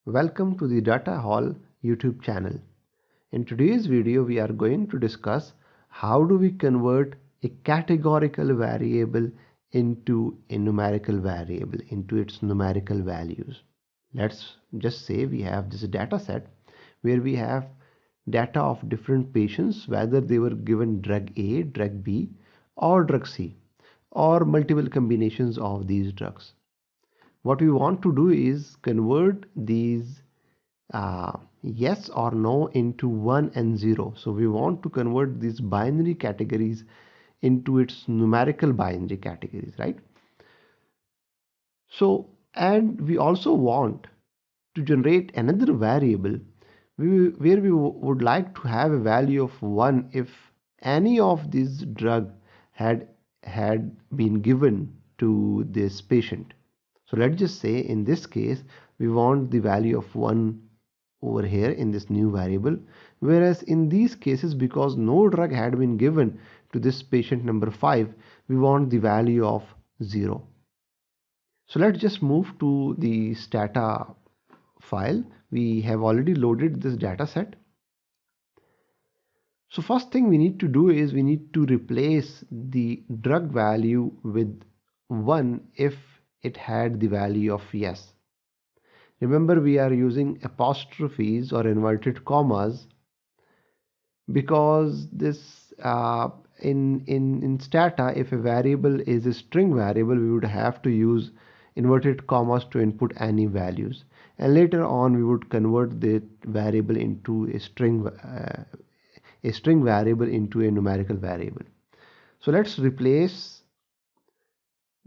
Welcome to the Data Hall YouTube channel. In today's video, we are going to discuss how do we convert a categorical variable into a numerical variable, into its numerical values. Let's just say we have this data set where we have data of different patients, whether they were given drug A, drug B, or drug C, or multiple combinations of these drugs. What we want to do is convert these yes or no into 1 and 0. So we want to convert these binary categories into its numerical binary categories, right? So, and we also want to generate another variable where we would like to have a value of 1 if any of these drug had been given to this patient. So let's just say in this case we want the value of 1 over here in this new variable, whereas in these cases, because no drug had been given to this patient number 5, we want the value of 0. So let's just move to the stata file. We have already loaded this data set. So first thing we need to do is we need to replace the drug value with 1 if it had the value of yes. Remember, we are using apostrophes or inverted commas because this in stata, if a variable is a string variable, we would have to use inverted commas to input any values, and later on we would convert the variable into a string variable into a numerical variable. So let's replace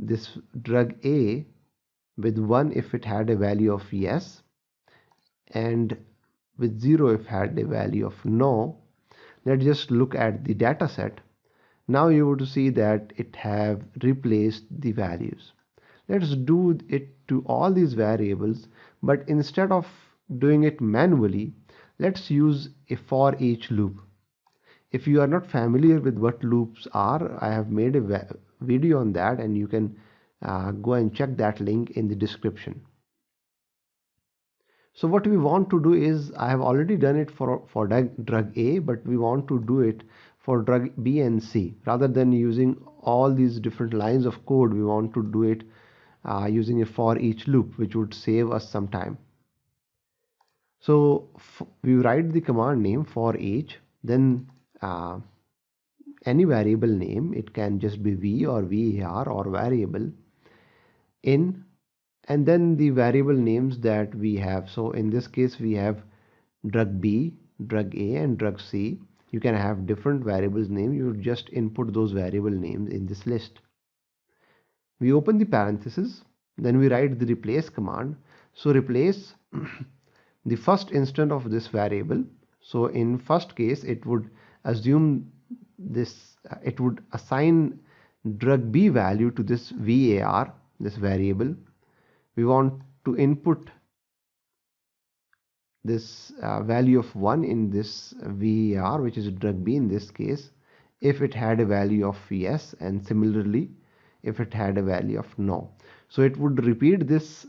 this drug A with 1 if it had a value of yes, and with 0 if it had a value of no. Let's just look at the data set. Now you would see that it have replaced the values. Let's do it to all these variables, but instead of doing it manually, let's use a for each loop. If you are not familiar with what loops are, I have made a video on that, and you can go and check that link in the description. So what we want to do is, I have already done it for drug A, but we want to do it for drug B and C. Rather than using all these different lines of code, we want to do it using a for each loop, which would save us some time. So we write the command name for each, then any variable name, it can just be v or var or variable in, and then the variable names that we have. So in this case we have drug B, drug A, and drug C. You can have different variables name. You just input those variable names in this list. We open the parenthesis, then we write the replace command. So replace the first instant of this variable. So in first case it would assume this, it would assign drug B value to this var, this variable. We want to input this value of 1 in this var, which is drug B in this case, if it had a value of yes, and similarly if it had a value of no. So it would repeat this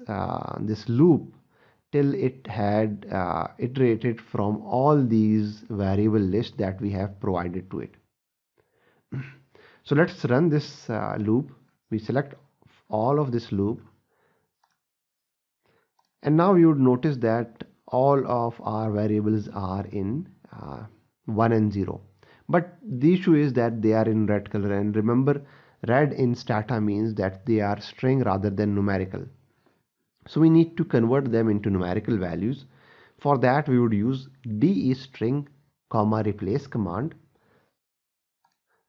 this loop till it had iterated from all these variable lists that we have provided to it. So let's run this loop. We select all of this loop, and now you would notice that all of our variables are in 1 and 0, but the issue is that they are in red color, and remember, red in stata means that they are string rather than numerical. So we need to convert them into numerical values. For that we would use destring comma replace command.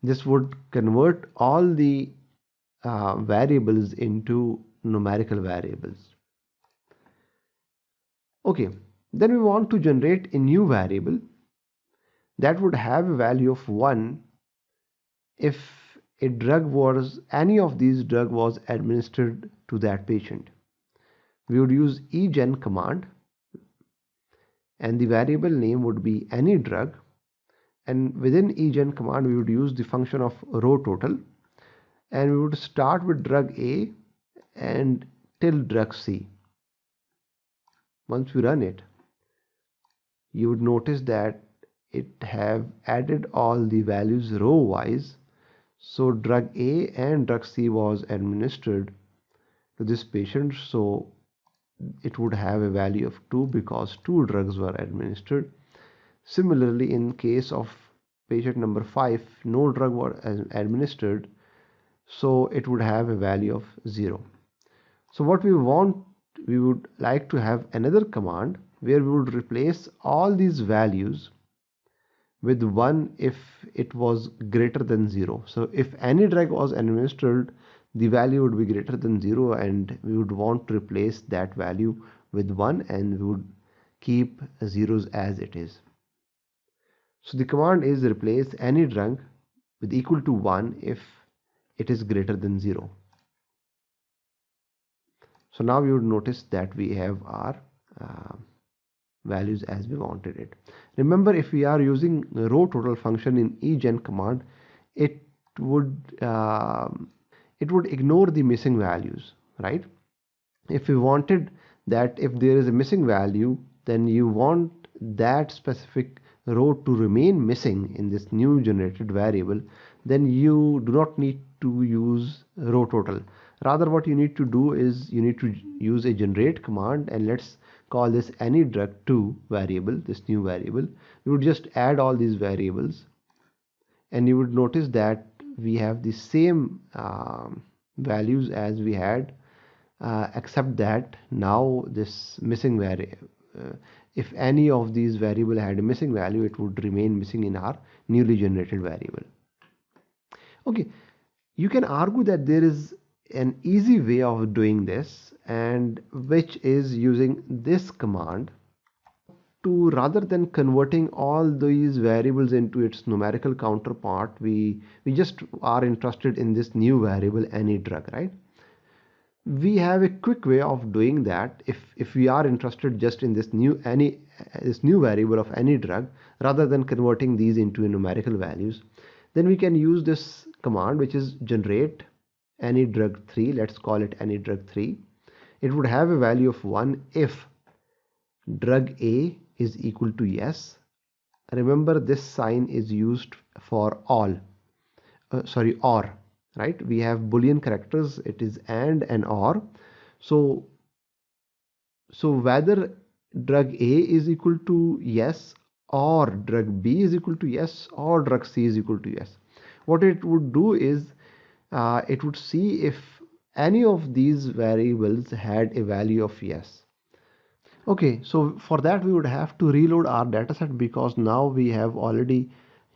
This would convert all the variables into numerical variables. Okay, then we want to generate a new variable that would have a value of 1 if a drug was, any of these drug was administered to that patient. We would use egen command, and the variable name would be any drug, and within egen command we would use the function of row total, and we would start with drug A and till drug C. once we run it, you would notice that it have added all the values row wise. So drug A and drug C was administered to this patient, so it would have a value of 2 because 2 drugs were administered. Similarly, in case of patient number 5, no drug was administered, so it would have a value of 0. So what we would like to have another command where we would replace all these values with 1 if it was greater than 0. So if any drug was administered, the value would be greater than 0, and we would want to replace that value with 1, and we would keep zeros as it is. So the command is replace any drug with equal to 1 if it is greater than 0. So now you would notice that we have our values as we wanted it. Remember, if we are using row total function in egen command, it would ignore the missing values, right? If we wanted that if there is a missing value, then you want that specific row to remain missing in this new generated variable, then you do not need to use row total. Rather, what you need to do is you need to use a generate command, and let's call this any drug2 variable, this new variable. You would just add all these variables, and you would notice that we have the same values as we had, except that now this missing variable, if any of these variable had a missing value, it would remain missing in our newly generated variable. Okay, you can argue that there is an easy way of doing this, and which is using this command to, rather than converting all these variables into its numerical counterpart, we just are interested in this new variable any drug, right? We have a quick way of doing that. If we are interested just in this new variable of any drug, rather than converting these into numerical values, then we can use this command, which is generate any drug3. Let's call it any drug3. It would have a value of 1 if drug A is equal to yes. Remember, this sign is used for all, or, right? We have boolean characters, it is and or. So whether drug A is equal to yes, or drug B is equal to yes, or drug C is equal to yes, what it would do is it would see if any of these variables had a value of yes. Okay, so for that we would have to reload our dataset, because now we have already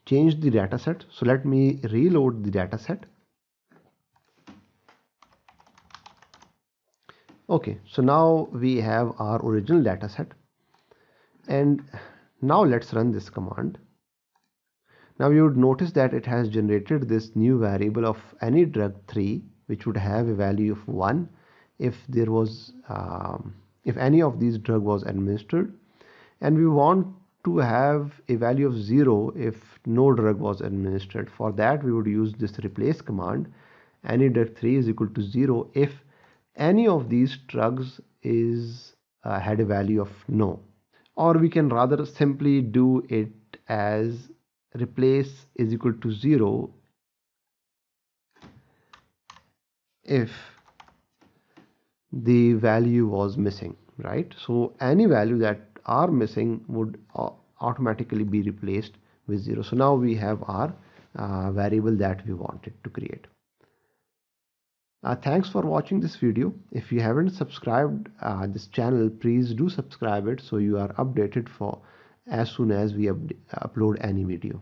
changed the dataset. So let me reload the dataset. Okay, so now we have our original dataset, and now let's run this command. Now you would notice that it has generated this new variable of any drug3, which would have a value of 1 if there was if any of these drug was administered, and we want to have a value of 0 if no drug was administered. For that we would use this replace command, any drug3 is equal to 0 if any of these drugs is had a value of no. Or we can rather simply do it as replace is equal to 0 if the value was missing, right? So any value that are missing would automatically be replaced with 0. So now we have our variable that we wanted to create. Thanks for watching this video. If you haven't subscribed this channel, please do subscribe it so you are updated for as soon as we upload any video.